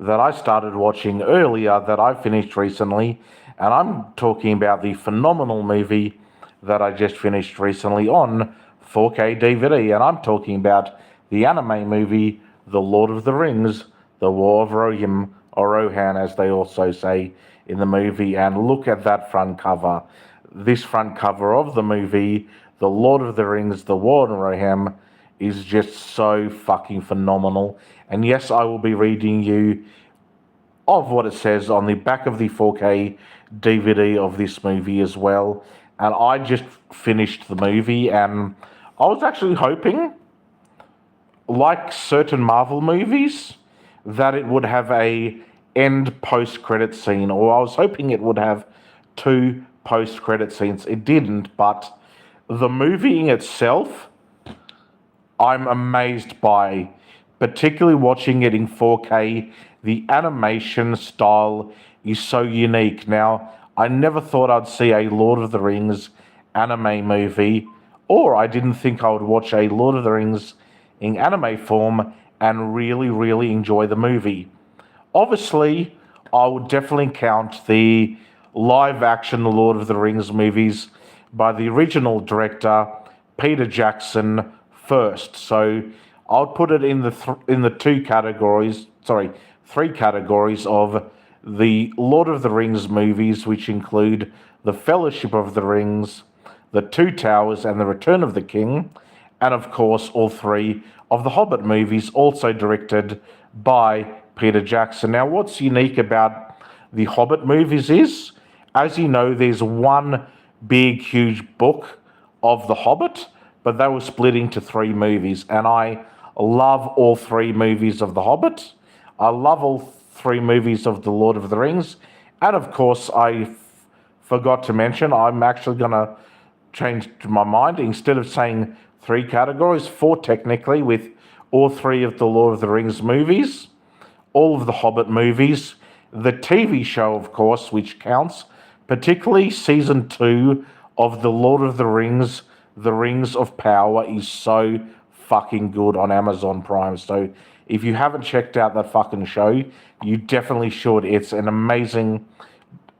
that I started watching earlier that I finished recently, and I'm talking about the phenomenal movie that I just finished recently on 4K DVD, and I'm talking about the anime movie The Lord of the Rings, The War of Rohirrim, or Rohan as they also say in the movie. And look at that front cover. This front cover of the movie, The Lord of the Rings, The War of Rohirrim, is just so fucking phenomenal. And yes, I will be reading you of what it says on the back of the 4K DVD of this movie as well. And I just finished the movie, and I was actually hoping, like certain Marvel movies, that it would have a end post-credit scene, or I was hoping it would have two post-credit scenes. It didn't, but the movie in itself, I'm amazed by, particularly watching it in 4K. The animation style is so unique. Now, I never thought I'd see a Lord of the Rings anime movie, or I didn't think I would watch a Lord of the Rings in anime form and really, really enjoy the movie. Obviously, I would definitely count the live action Lord of the Rings movies by the original director, Peter Jackson, first. So I'll put it in the three categories of the Lord of the Rings movies, which include The Fellowship of the Rings, The Two Towers, and The Return of the King, and of course all three of the Hobbit movies, also directed by Peter Jackson. Now, what's unique about the Hobbit movies is, as you know, there's one big, huge book of The Hobbit, but they were split into three movies, and I love all three movies of The Hobbit. I love all three movies of The Lord of the Rings, and of course, I forgot to mention, I'm actually going to change my mind. Instead of saying three categories, four technically, with all three of the Lord of the Rings movies, all of the Hobbit movies, the TV show, of course, which counts, particularly season 2 of The Lord of the Rings, The Rings of Power, is so fucking good on Amazon Prime. So if you haven't checked out that fucking show, you definitely should. It's an amazing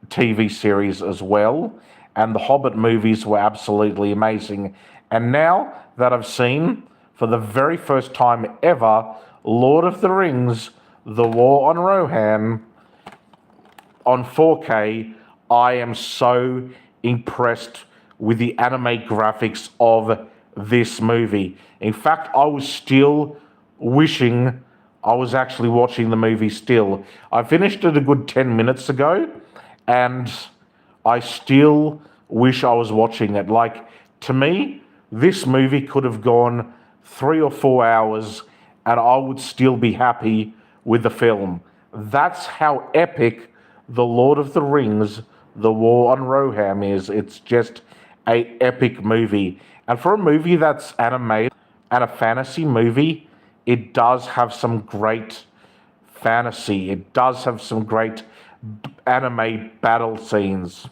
TV series as well. And the Hobbit movies were absolutely amazing. And now that I've seen, for the very first time ever, Lord of the Rings, The War on Rohan, on 4K, I am so impressed with the anime graphics of this movie. In fact, I was still wishing I was actually watching the movie still. I finished it a good 10 minutes ago, and I still wish I was watching it. Like, to me, this movie could have gone 3 or 4 hours, and I would still be happy with the film. That's how epic The Lord of the Rings, The War on Rohan is. It's just a epic movie. And for a movie that's animated and a fantasy movie, it does have some great fantasy. It does have some great anime battle scenes.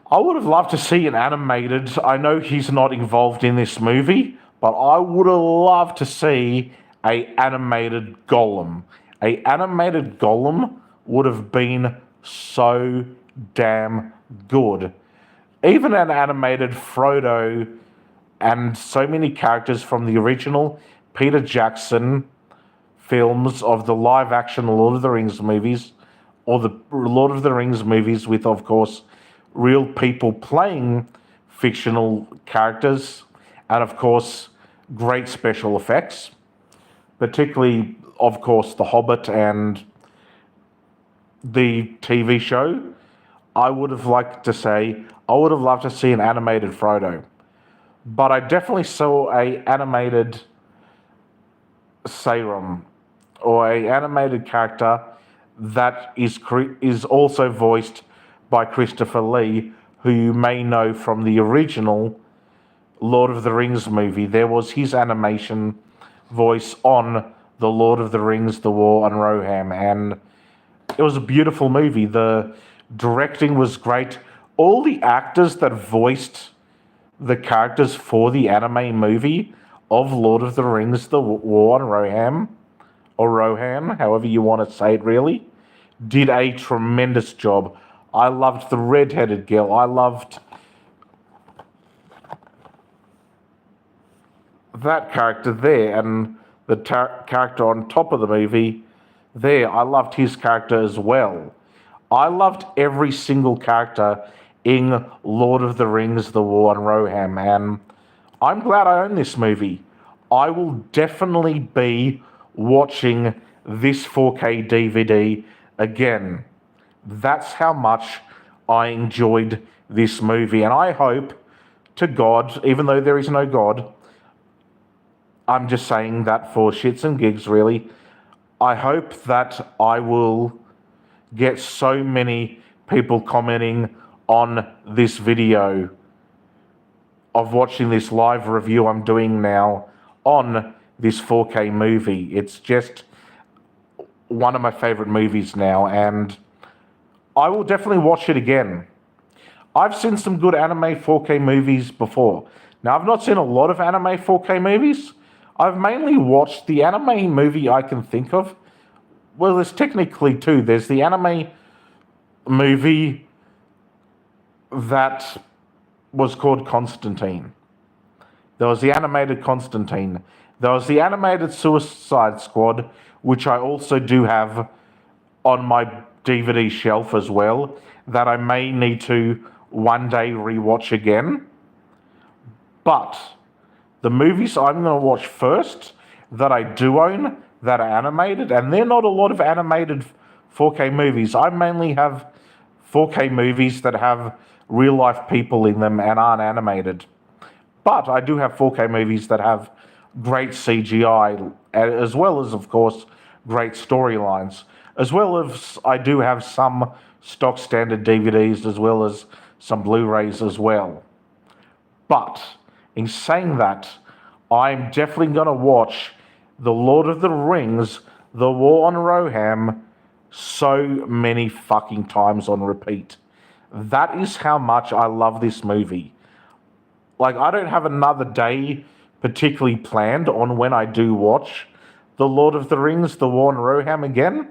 I would have loved to see an animated, I know he's not involved in this movie, but I would have loved to see a animated Gollum. A animated Gollum would have been so damn good. Even an animated Frodo and so many characters from the original Peter Jackson films of the live-action Lord of the Rings movies, or the Lord of the Rings movies with, of course, real people playing fictional characters, and, of course, great special effects, particularly, of course, The Hobbit and the TV show. I would have loved to see an animated Frodo. But I definitely saw a animated Sauron, or a animated character that is also voiced by Christopher Lee, who you may know from the original Lord of the Rings movie. There was his animation voice on The Lord of the Rings, The War on Rohan, and it was a beautiful movie. The directing was great. All the actors that voiced the characters for the anime movie of Lord of the Rings, The War on Rohan, or Roham, however you want to say it really, did a tremendous job. I loved the red-headed girl. I loved that character there, and the character on top of the movie there. I loved his character as well. I loved every single character in Lord of the Rings, The War on Rohirrim, and I'm glad I own this movie. I will definitely be watching this 4K DVD again. That's how much I enjoyed this movie, and I hope to God, even though there is no God, I'm just saying that for shits and gigs, really. I hope that I will get so many people commenting on this video of watching this live review I'm doing now on this 4K movie. It's just one of my favorite movies now, and I will definitely watch it again. I've seen some good anime 4K movies before. Now, I've not seen a lot of anime 4K movies. I've mainly watched the anime movie I can think of. Well, there's technically two. There's the anime movie that was called Constantine. There was the animated Constantine. There was the animated Suicide Squad, which I also do have on my DVD shelf as well, that I may need to one day rewatch again. But the movies I'm going to watch first that I do own that are animated, and they're not a lot of animated 4K movies. I mainly have 4K movies that have real life people in them and aren't animated. But I do have 4K movies that have great CGI, as well as, of course, great storylines. As well as I do have some stock standard DVDs, as well as some Blu-rays as well. But in saying that, I'm definitely going to watch The Lord of the Rings, The War on Rohirrim, so many fucking times on repeat. That is how much I love this movie. Like, I don't have another day particularly planned on when I do watch The Lord of the Rings, The War on Rohirrim again,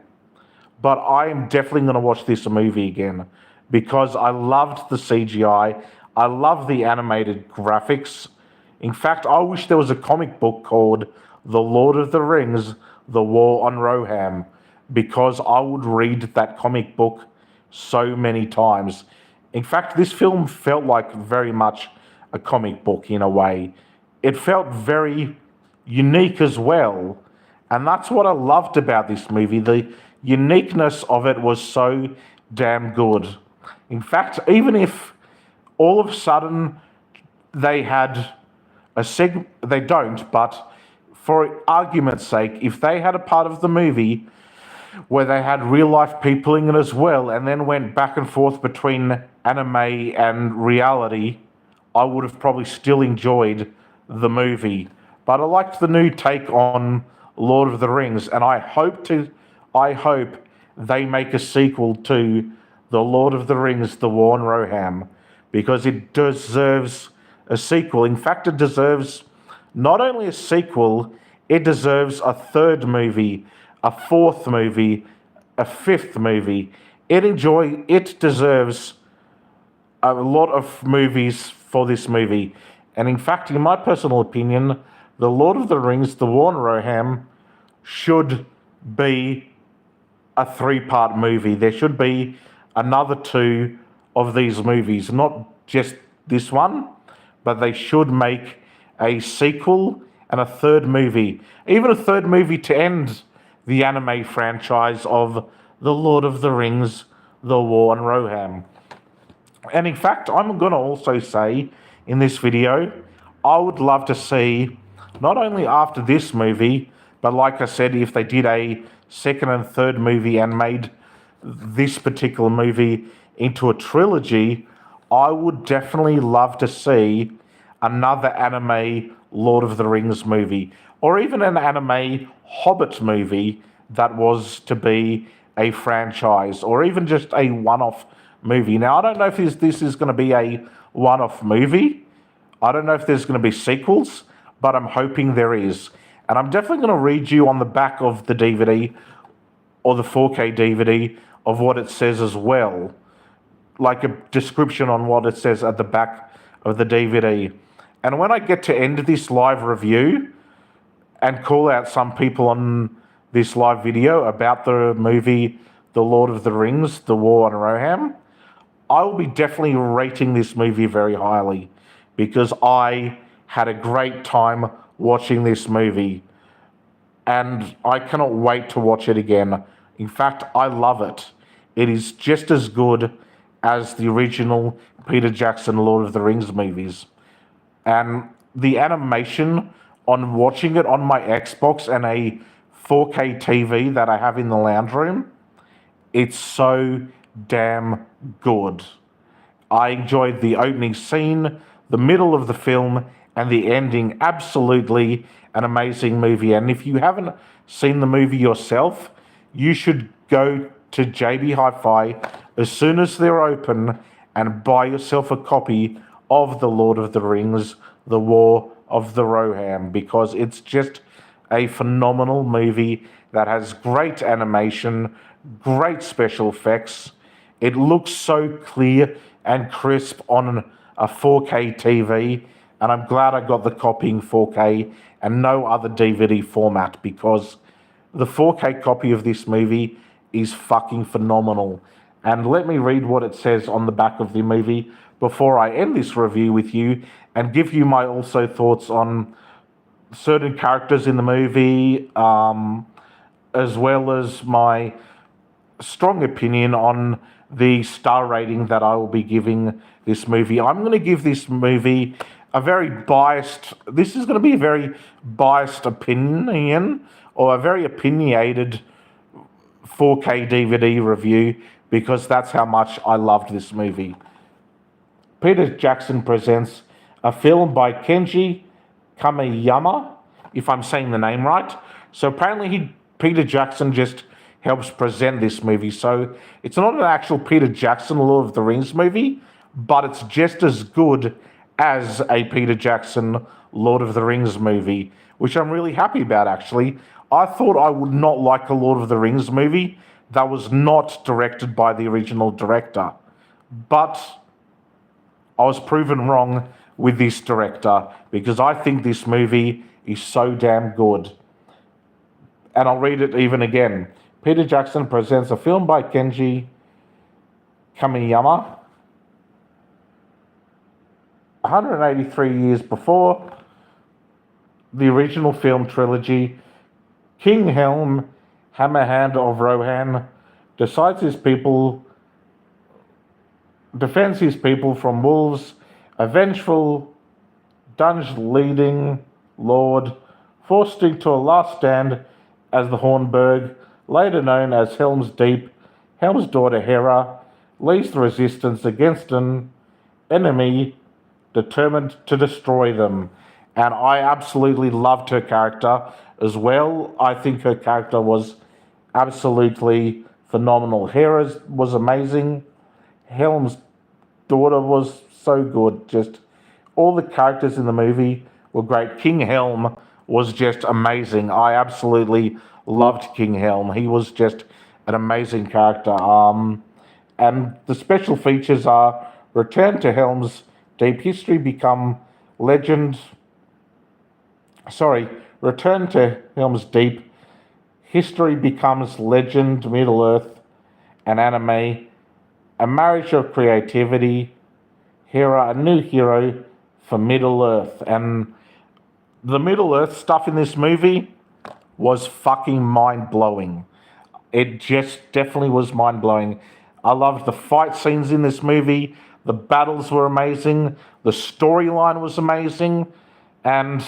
but I am definitely going to watch this movie again because I loved the CGI. I love the animated graphics. In fact, I wish there was a comic book called The Lord of the Rings, The War on Rohirrim, because I would read that comic book so many times. In fact, this film felt like very much a comic book in a way. It felt very unique as well, and that's what I loved about this movie. The uniqueness of it was so damn good. In fact, even if all of a sudden they had they don't, but for argument's sake, if they had a part of the movie where they had real life people in it as well, and then went back and forth between anime and reality, I would have probably still enjoyed the movie. But I liked the new take on Lord of the Rings, and I hope they make a sequel to The Lord of the Rings, The War on Rohirrim, because it deserves a sequel. In fact, it deserves not only a sequel, it deserves a third movie, a fourth movie, a fifth movie. It deserves a lot of movies for this movie. And in fact, in my personal opinion, The Lord of the Rings, The War on Rohirrim should be a 3-part movie. There should be another 2 of these movies, not just this one, but they should make a sequel and a third movie, even a third movie to end the anime franchise of The Lord of the Rings, The War on Rohirrim. And in fact, I'm going to also say in this video, I would love to see, not only after this movie, but like I said, if they did a second and third movie and made this particular movie into a trilogy, I would definitely love to see another anime Lord of the Rings movie, or even an anime Hobbit movie that was to be a franchise, or even just a one-off movie. Now, I don't know if this is going to be a one-off movie. I don't know if there's going to be sequels, but I'm hoping there is. And I'm definitely going to read you on the back of the DVD or the 4K DVD of what it says as well, like a description on what it says at the back of the DVD. And when I get to end this live review and call out some people on this live video about the movie The Lord of the Rings, The War on Rohirrim, I will be definitely rating this movie very highly because I had a great time watching this movie and I cannot wait to watch it again. In fact, I love it. It is just as good as the original Peter Jackson Lord of the Rings movies. And the animation on watching it on my Xbox and a 4K TV that I have in the lounge room, it's so damn good. I enjoyed the opening scene, the middle of the film, and the ending. Absolutely an amazing movie. And if you haven't seen the movie yourself, you should go to JB Hi-Fi as soon as they're open and buy yourself a copy of The Lord of the Rings, The War of the Rohirrim, because it's just a phenomenal movie that has great animation, great special effects. It looks so clear and crisp on a 4K TV, and I'm glad I got the copy in 4K and no other DVD format, because the 4K copy of this movie is fucking phenomenal. And let me read what it says on the back of the movie before I end this review with you and give you my also thoughts on certain characters in the movie, as well as my strong opinion on the star rating that I will be giving this movie. I'm going to give this movie a very biased, this is going to be a very biased opinion, or a very opinionated 4K DVD review, because that's how much I loved this movie. Peter Jackson presents a film by Kenji Kamiyama, if I'm saying the name right. So apparently Peter Jackson just helps present this movie. So it's not an actual Peter Jackson Lord of the Rings movie, but it's just as good as a Peter Jackson Lord of the Rings movie, which I'm really happy about, actually. I thought I would not like a Lord of the Rings movie that was not directed by the original director. But I was proven wrong with this director, because I think this movie is so damn good. And I'll read it even again. Peter Jackson presents a film by Kenji Kamiyama, 183 years before the original film trilogy. King Helm, Hammerhand of Rohan, defends his people from wolves, a vengeful, dungeon-leading lord, forced to a last stand as the Hornburg, later known as Helm's Deep. Helm's daughter Hera leads the resistance against an enemy determined to destroy them. And I absolutely loved her character as well. I think her character was absolutely phenomenal. Hera was amazing. Helm's daughter was so good. Just all the characters in the movie were great. King Helm was just amazing. I absolutely loved King Helm. He was just an amazing character. And the special features are Return to Helm's Deep, History Become Legend. Return to Helm's Deep, History Becomes Legend, Middle-earth, an anime, a marriage of creativity, Hera, a new hero for Middle-earth. And the Middle-earth stuff in this movie was fucking mind-blowing. It just definitely was mind-blowing. I loved the fight scenes in this movie. The battles were amazing. The storyline was amazing. And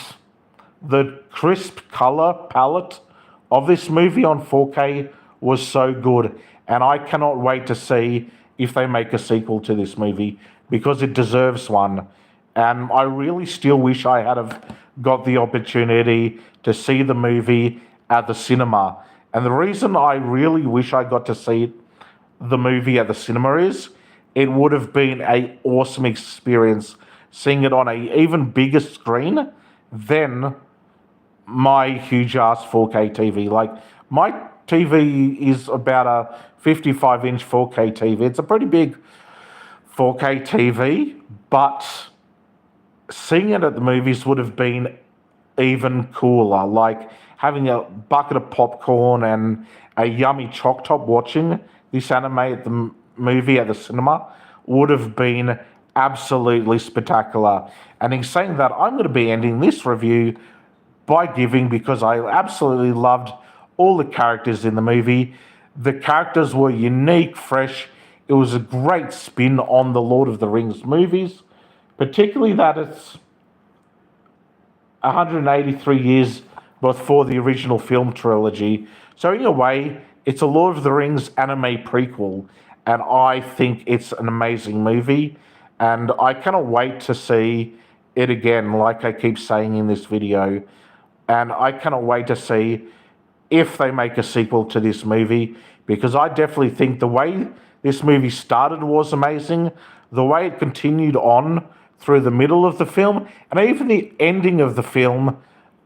the crisp color palette of this movie on 4K was so good. And I cannot wait to see if they make a sequel to this movie, because it deserves one. And I really still wish I had have got the opportunity to see the movie at the cinema. And the reason I really wish I got to see the movie at the cinema is it would have been an awesome experience seeing it on an even bigger screen than my huge ass 4K TV. Like, my TV is about a 55-inch 4K TV. It's a pretty big 4K TV, but seeing it at the movies would have been even cooler. Like having a bucket of popcorn and a yummy choc top watching this anime at the movie at the cinema would have been absolutely spectacular. And in saying that, I'm going to be ending this review by giving, because I absolutely loved all the characters in the movie. The characters were unique, fresh. It was a great spin on the Lord of the Rings movies, particularly that it's 183 years before the original film trilogy. So in a way, it's a Lord of the Rings anime prequel, and I think it's an amazing movie, and I cannot wait to see it again, like I keep saying in this video, and I cannot wait to see if they make a sequel to this movie, because I definitely think the way this movie started was amazing, the way it continued on through the middle of the film, and even the ending of the film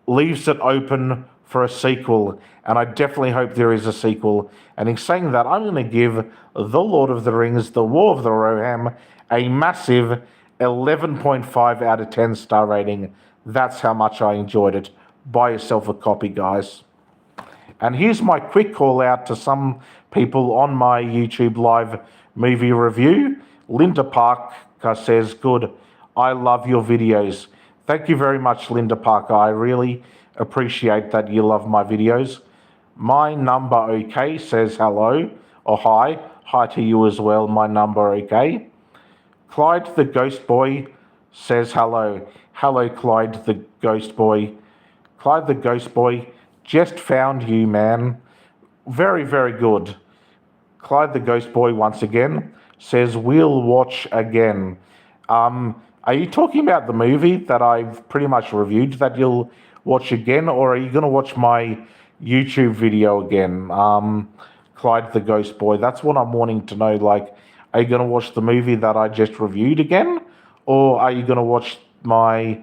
leaves it open for a sequel, and I definitely hope there is a sequel. And in saying that, I'm going to give The Lord of the Rings, The War of the Rohirrim, a massive 11.5 out of 10 star rating. That's how much I enjoyed it. Buy yourself a copy, guys. And here's my quick call out to some people on my YouTube live movie review. Linda Parker says, good, I love your videos. Thank you very much, Linda Parker. I really appreciate that you love my videos. My number okay says hello, or hi. Hi to you as well, my number okay. Clyde the Ghost Boy says hello. Hello, Clyde the Ghost Boy. Clyde the Ghost Boy, just found you, man. Very, very good. Clyde the Ghost Boy once again says, we'll watch again. Are you talking about the movie that I've pretty much reviewed that you'll watch again, or are you going to watch my YouTube video again? Clyde the Ghost Boy, that's what I'm wanting to know. Like, are you going to watch the movie that I just reviewed again, or are you going to watch my...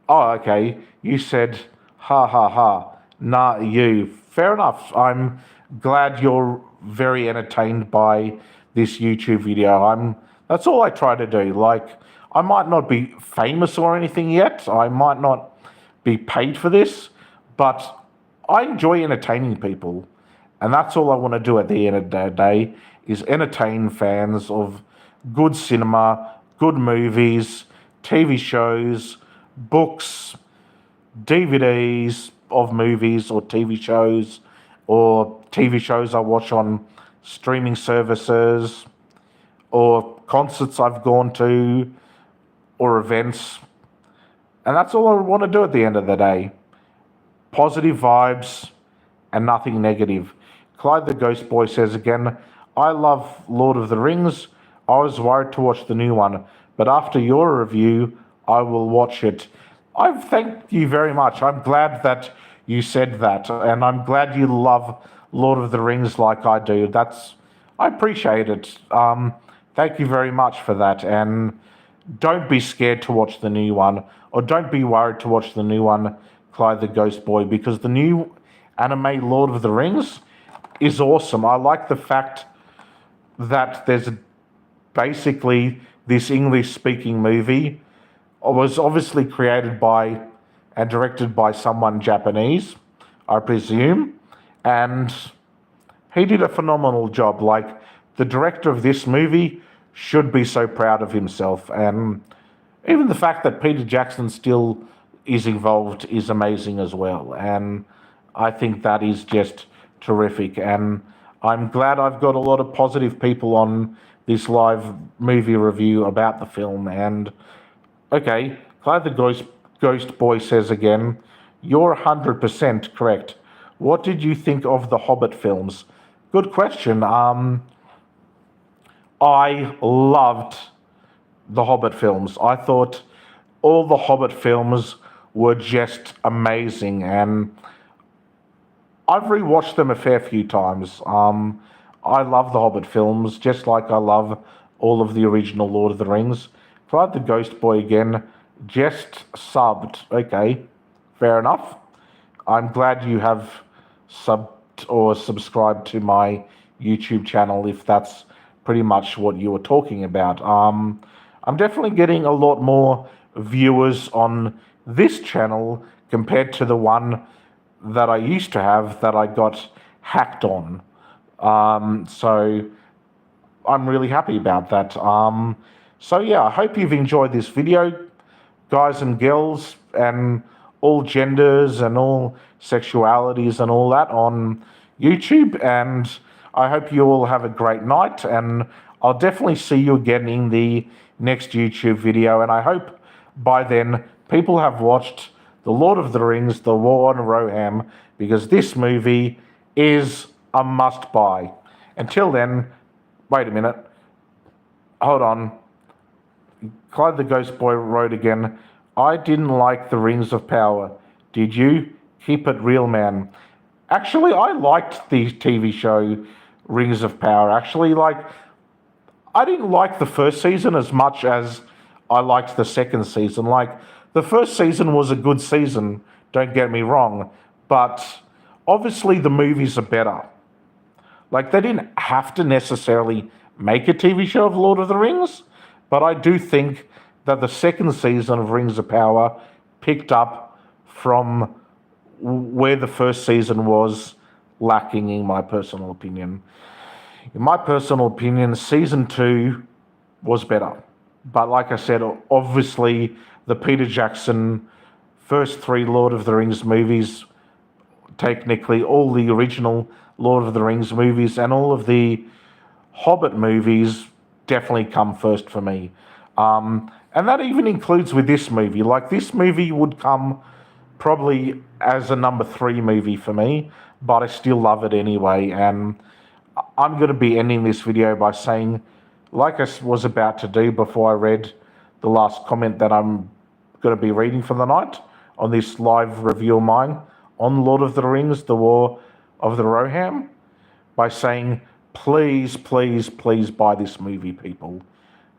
Oh, okay, you said, ha ha ha, nah, you. Fair enough. I'm glad you're very entertained by this YouTube video. That's all I try to do. Like, I might not be famous or anything yet. I might not be paid for this, but I enjoy entertaining people. And that's all I want to do at the end of the day, is entertain fans of good cinema, good movies, TV shows, books, DVDs of movies or TV shows I watch on streaming services, or concerts I've gone to, or events. And that's all I want to do at the end of the day. Positive vibes and nothing negative. Clyde the Ghost Boy says again, I love Lord of the Rings. I was worried to watch the new one, but after your review, I will watch it. I thank you very much. I'm glad that you said that, and I'm glad you love Lord of the Rings like I do. I appreciate it. Thank you very much for that, and don't be scared to watch the new one, or don't be worried to watch the new one, Clyde the Ghost Boy, because the new anime Lord of the Rings is awesome. I like the fact that there's basically this English-speaking movie. It was obviously created by and directed by someone Japanese, I presume, and he did a phenomenal job. Like, the director of this movie should be so proud of himself, and even the fact that Peter Jackson still is involved is amazing as well, and I think that is just terrific, and I'm glad I've got a lot of positive people on this live movie review about the film. And okay, Clyde the Ghost Boy says again, you're 100% correct. What did you think of the Hobbit films? Good question. I loved the Hobbit films. I thought all the Hobbit films were just amazing, and I've rewatched them a fair few times. I love the Hobbit films, just like I love all of the original Lord of the Rings. Clyde the Ghost Boy again, just subbed. Okay, fair enough. I'm glad you have subscribed to my YouTube channel if that's pretty much what you were talking about. I'm definitely getting a lot more viewers on this channel compared to the one that I used to have that I got hacked on. So I'm really happy about that. So yeah, I hope you've enjoyed this video, guys and girls, and all genders and all sexualities and all that on YouTube. And I hope you all have a great night. And I'll definitely see you again in the next YouTube video. And I hope by then people have watched The Lord of the Rings, The War on Rohirrim, because this movie is a must buy. Until then, wait a minute. Hold on. Clyde the Ghost Boy wrote again, I didn't like the Rings of Power. Did you? Keep it real, man. Actually, I liked the TV show Rings of Power. Actually, I didn't like the first season as much as I liked the second season. The first season was a good season, don't get me wrong, but obviously the movies are better. They didn't have to necessarily make a TV show of Lord of the Rings, but I do think that the second season of Rings of Power picked up from where the first season was lacking, in my personal opinion. In my personal opinion, season 2 was better. But like I said, obviously the Peter Jackson first 3 Lord of the Rings movies, technically all the original Lord of the Rings movies and all of the Hobbit movies definitely come first for me. And that even includes with this movie. This movie would come probably as a number 3 movie for me, but I still love it anyway. And I'm going to be ending this video by saying, like I was about to do before I read the last comment that I'm going to be reading for the night on this live review of mine on Lord of the Rings, The War of the Rohirrim, by saying, please, please, please buy this movie, people.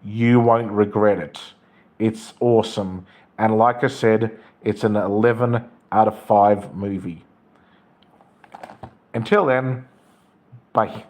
You won't regret it. It's awesome. And like I said, it's an 11 out of 5 movie. Until then, bye.